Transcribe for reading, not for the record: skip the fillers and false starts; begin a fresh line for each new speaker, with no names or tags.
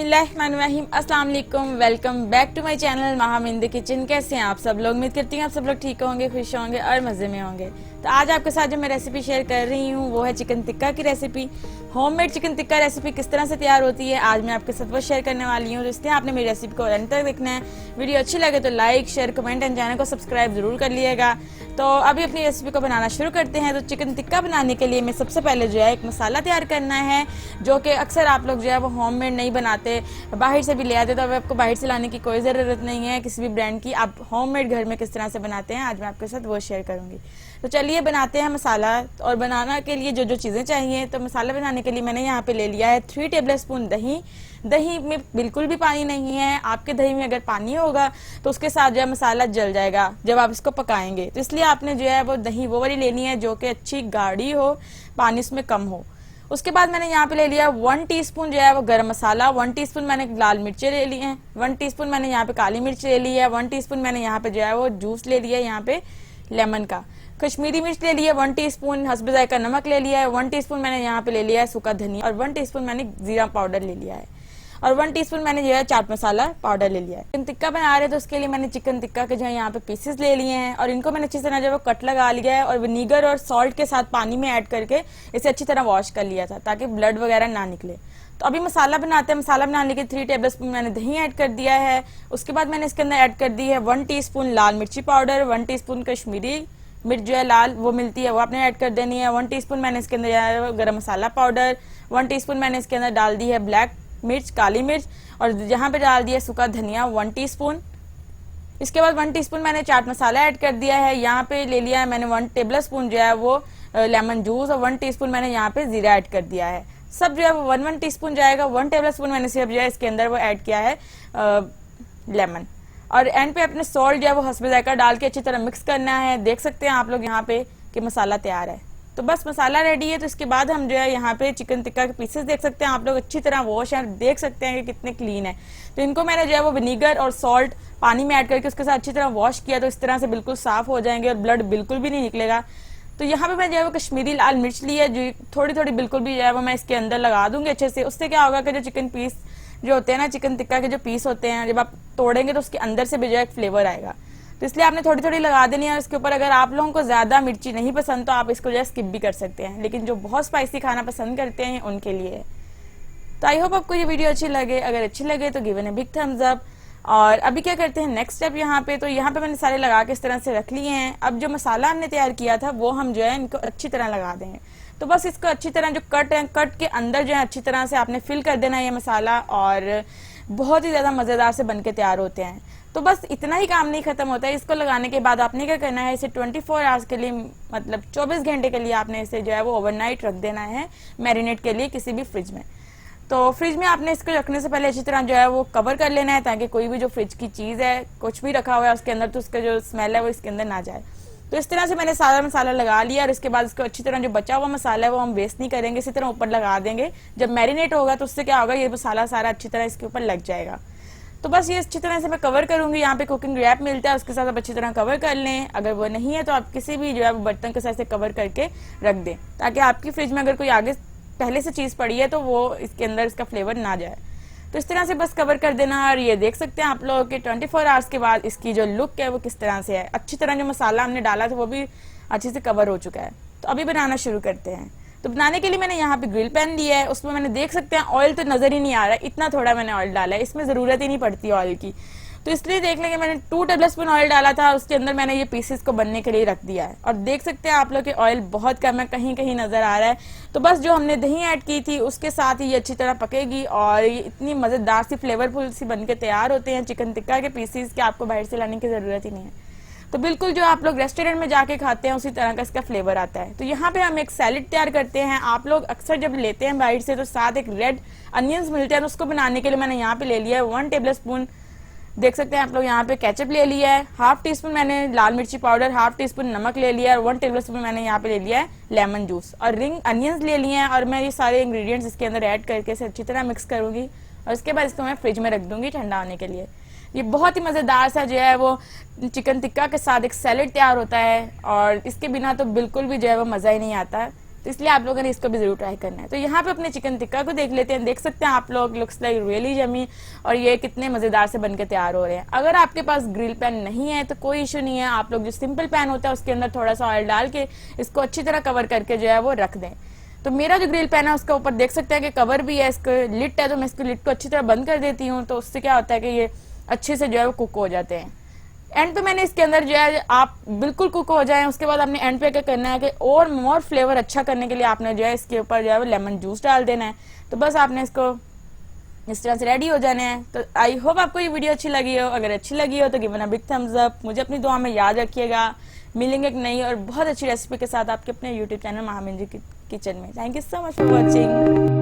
बिस्मिल्लाहिर्रहमानिर्रहीम, अस्सलाम वालेकुम। Welcome back to my channel Maham in the kitchen. कैसे हैं आप सब लोग? उम्मीद करती हूँ आप सब लोग ठीक होंगे, खुश होंगे और मज़े में होंगे। तो आज आपके साथ जो मैं रेसिपी शेयर कर रही हूँ वो है चिकन टिक्का की recipe. Homemade chicken tikka recipe किस तरह से तैयार होती है आज मैं आपके साथ वो शेयर करने वाली हूँ। तो इसलिए आपने मेरी रेसिपी को एंड तक देखना है। वीडियो अच्छी लगे तो like share comment and channel को सब्सक्राइब जरूर कर लिएगा। तो अभी अपनी रेसिपी को बनाना शुरू करते हैं। तो चिकन टिक्का बनाने के लिए मैं सबसे पहले जो है एक मसाला तैयार करना है, जो कि अक्सर आप लोग जो है वो होममेड नहीं बनाते, बाहर से भी ले आते। तो अब आपको बाहर से लाने की कोई ज़रूरत नहीं है किसी भी ब्रांड की। आप होममेड घर में किस तरह से बनाते हैं आज मैं आपके साथ वो शेयर करूंगी। तो चलिए बनाते हैं मसाला। और बनाना के लिए जो जो चीज़ें चाहिए, तो मसाला बनाने के लिए मैंने यहाँ पे ले लिया है 3 टेबल स्पून दही। दही में बिल्कुल भी पानी नहीं है। आपके दही में अगर पानी होगा तो उसके साथ जो है मसाला जल जाएगा जब आप इसको पकाएंगे। तो इसलिए आपने जो है वो दही वो वाली लेनी है जो कि अच्छी गाढ़ी हो, पानी उसमें कम हो। उसके बाद मैंने यहाँ पे ले लिया 1 टीस्पून जो है वो गरम मसाला, 1 टीस्पून मैंने लाल मिर्चें ले ली हैं, 1 टीस्पून मैंने यहाँ पे काली मिर्च ले ली है, 1 टीस्पून मैंने यहाँ पे जो है वो जूस ले लिया है यहाँ पे लेमन का, कश्मीरी मिर्च ले लिया 1 टीस्पून, हस्बे जायका नमक ले लिया है 1 टीस्पून मैंने यहाँ पे ले लिया है सूखा धनिया, और 1 टीस्पून मैंने जीरा पाउडर ले लिया है, और 1 टीस्पून मैंने जो है चाट मसाला पाउडर ले लिया है। चिकन टिक्का बना रहे तो उसके लिए मैंने चिकन टिक्का के जो है यहाँ पे पीसेस ले लिए हैं और इनको मैंने अच्छी तरह जो है कट लगा लिया है और विनीगर और सॉल्ट के साथ पानी में ऐड करके इसे अच्छी तरह वॉश कर लिया था ताकि ब्लड वगैरह ना निकले। तो अभी मसाला बनाते हैं। मसाला बनाने के 3 टेबल स्पून मैंने दही ऐड कर दिया है। उसके बाद मैंने इसके अंदर ऐड कर दी है 1 टीस्पून लाल मिर्ची पाउडर, 1 टीस्पून कश्मीरी मिर्च जो है लाल वो मिलती है वो आपने ऐड कर देनी है, 1 टीस्पून मैंने इसके अंदर गरम मसाला पाउडर, 1 टीस्पून मैंने इसके अंदर डाल दी है ब्लैक मिर्च काली मिर्च, और यहाँ पे डाल दिया सूखा धनिया 1 टीस्पून। इसके बाद 1 टीस्पून मैंने चाट मसाला ऐड कर दिया है। यहाँ पे ले लिया है मैंने 1 टेबल स्पून जो है वो लेमन जूस, और 1 टीस्पून मैंने यहाँ पे जीरा ऐड कर दिया है। सब जो है वो 1 टीस्पून जाएगा। 1 टेबल स्पून मैंने सिर्फ जो है इसके अंदर वो ऐड किया है लेमन, और एंड पे अपने सॉल्ट जो है वो हस्बे जायका डाल के अच्छी तरह मिक्स करना है। देख सकते हैं आप लोग यहाँ पे कि मसाला तैयार है। तो बस मसाला रेडी है। तो इसके बाद हम जो है यहाँ पे चिकन टिक्का के पीसेस देख सकते हैं आप लोग अच्छी तरह वॉश है, देख सकते हैं कि कितने क्लीन है। तो इनको मैंने जो है वो विनीगर और सॉल्ट पानी में ऐड करके उसके साथ अच्छी तरह वॉश किया, तो इस तरह से बिल्कुल साफ हो जाएंगे और ब्लड बिल्कुल भी नहीं निकलेगा। तो यहाँ पे मैं जो है वो कश्मीरी लाल मिर्च ली है, जो थोड़ी थोड़ी बिल्कुल भी जो है वो मैं इसके अंदर लगा दूंगी अच्छे से। उससे क्या होगा कि जो चिकन पीस जो होते हैं ना, चिकन टिक्का के जो पीस होते हैं, जब आप तोड़ेंगे तो उसके अंदर से भी जो है फ्लेवर आएगा। तो इसलिए आपने थोड़ी थोड़ी लगा देनी है। इसके ऊपर अगर आप लोगों को ज्यादा मिर्ची नहीं पसंद तो आप इसको जो है स्किप भी कर सकते हैं, लेकिन जो बहुत स्पाइसी खाना पसंद करते हैं उनके लिए। तो आई होप आपको ये वीडियो अच्छी लगे। अगर अच्छी लगे तो give it a big thumbs up. और अभी क्या करते हैं नेक्स्ट स्टेप यहाँ पे। तो यहाँ पे मैंने सारे लगा के इस तरह से रख लिए हैं। अब जो मसाला हमने तैयार किया था वो हम जो है इनको अच्छी तरह लगा देंगे। तो बस इसको अच्छी तरह जो कट है, कट के अंदर जो है अच्छी तरह से आपने फिल कर देना है ये मसाला, और बहुत ही ज्यादा मजेदार से बनके तैयार होते हैं। तो बस इतना ही काम नहीं खत्म होता है। इसको लगाने के बाद आपने क्या करना है, इसे 24 आवर्स के लिए, मतलब 24 घंटे के लिए आपने इसे जो है वो ओवरनाइट रख देना है मैरिनेट के लिए किसी भी फ्रिज में। तो फ्रिज में आपने इसको रखने से पहले अच्छी तरह जो है वो कवर कर लेना है ताकि कोई भी जो फ्रिज की चीज है, कुछ भी रखा हुआ है उसके अंदर, तो उसका जो स्मेल है वो इसके अंदर ना जाए। तो इस तरह से मैंने सारा मसाला लगा लिया, और इसके बाद इसको अच्छी तरह जो बचा हुआ मसाला है वो हम वेस्ट नहीं करेंगे, इसी तरह ऊपर लगा देंगे। जब मैरिनेट होगा तो उससे क्या होगा, ये मसाला सारा अच्छी तरह इसके ऊपर लग जाएगा। तो बस ये अच्छी तरह से मैं कवर करूंगी। यहाँ पे कुकिंग रैप मिलता है, उसके साथ आप अच्छी तरह कवर कर लें। अगर वो नहीं है तो आप किसी भी जो है बर्तन के साथ से कवर करके रख दें, ताकि आपकी फ्रिज में अगर कोई आगे पहले से चीज पड़ी है तो वो इसके अंदर इसका फ्लेवर ना जाए। तो इस तरह से बस कवर कर देना। और ये देख सकते हैं आप लोग कि 24 आवर्स के बाद इसकी जो लुक है वो किस तरह से है। अच्छी तरह जो मसाला हमने डाला था वो भी अच्छे से कवर हो चुका है। तो अभी बनाना शुरू करते हैं। तो बनाने के लिए मैंने यहाँ पे ग्रिल पैन लिया है। उसमें मैंने देख सकते हैं ऑयल तो नजर ही नहीं आ रहा है, इतना थोड़ा मैंने ऑयल डाला है। इसमें जरूरत ही नहीं पड़ती ऑयल की, तो इसलिए देख लेंगे मैंने 2 टेबल स्पून ऑयल डाला था। उसके अंदर मैंने ये पीसेस को बनने के लिए रख दिया है, और देख सकते हैं आप लोग कि ऑयल बहुत कम है, कहीं कहीं नजर आ रहा है। तो बस जो हमने दही ऐड की थी उसके साथ ही ये अच्छी तरह पकेगी, और ये इतनी मजेदार सी फ्लेवरफुल सी बनके तैयार होते हैं चिकन टिक्का के पीसेस कि आपको बाहर से लाने की जरूरत ही नहीं है। तो बिल्कुल जो आप लोग रेस्टोरेंट में जाके खाते हैं उसी तरह का इसका फ्लेवर आता है। तो यहाँ पे हम एक सैलेड तैयार करते हैं। आप लोग अक्सर जब लेते हैं बाहर से तो साथ एक रेड अनियंस मिलते हैं, तो उसको बनाने के लिए मैंने यहाँ पे ले लिया है 1 टेबल स्पून, देख सकते हैं आप लोग यहाँ पे केचप ले लिया है, 1/2 टीस्पून मैंने लाल मिर्ची पाउडर, 1/2 टीस्पून नमक ले लिया है, और 1 टेबल स्पून मैंने यहाँ पे ले लिया है लेमन जूस, और रिंग अनियंस ले लिए हैं। और मैं ये सारे इंग्रेडिएंट्स इसके अंदर ऐड करके इसे अच्छी तरह मिक्स करूंगी, और उसके बाद इसको मैं फ्रिज में रख दूंगी ठंडा होने के लिए। ये बहुत ही मजेदार सा जो है वो चिकन टिक्का के साथ एक सैलेड तैयार होता है, और इसके बिना तो बिल्कुल भी जो है वो मजा ही नहीं आता। तो इसलिए आप लोगों ने इसको भी जरूर ट्राई करना है। तो यहाँ पे अपने चिकन टिक्का को देख लेते हैं। देख सकते हैं आप लोग, लुक्स लाइक रियली यमी, और ये कितने मजेदार से बनके तैयार हो रहे हैं। अगर आपके पास ग्रिल पैन नहीं है तो कोई इशू नहीं है, आप लोग जो सिंपल पैन होता है उसके अंदर थोड़ा सा ऑयल डाल के इसको अच्छी तरह कवर करके जो है वो रख दें। तो मेरा जो ग्रिल पैन है उसके ऊपर देख सकते हैं कि कवर भी है, इसको लिट है, तो मैं इसको लिट को अच्छी तरह बंद कर देती हूँ। तो उससे क्या होता है कि ये अच्छे से जो है वो कुक हो जाते हैं। एंड पे मैंने इसके अंदर जो है आप बिल्कुल कुक हो जाए उसके बाद आपने एंड पे क्या करना है कि और मोर फ्लेवर अच्छा करने के लिए आपने जो है इसके ऊपर जो है लेमन जूस डाल देना है। तो बस आपने इसको इस तरह से रेडी हो जाने हैं। तो आई होप आपको ये वीडियो अच्छी लगी हो। अगर अच्छी लगी हो तो give a big thumbs up. मुझे अपनी दुआ में याद रखिएगा। मिलेंगे एक नई और बहुत अच्छी रेसिपी के साथ आपके अपने YouTube channel Maham in the kitchen में। Thank you so much for watching.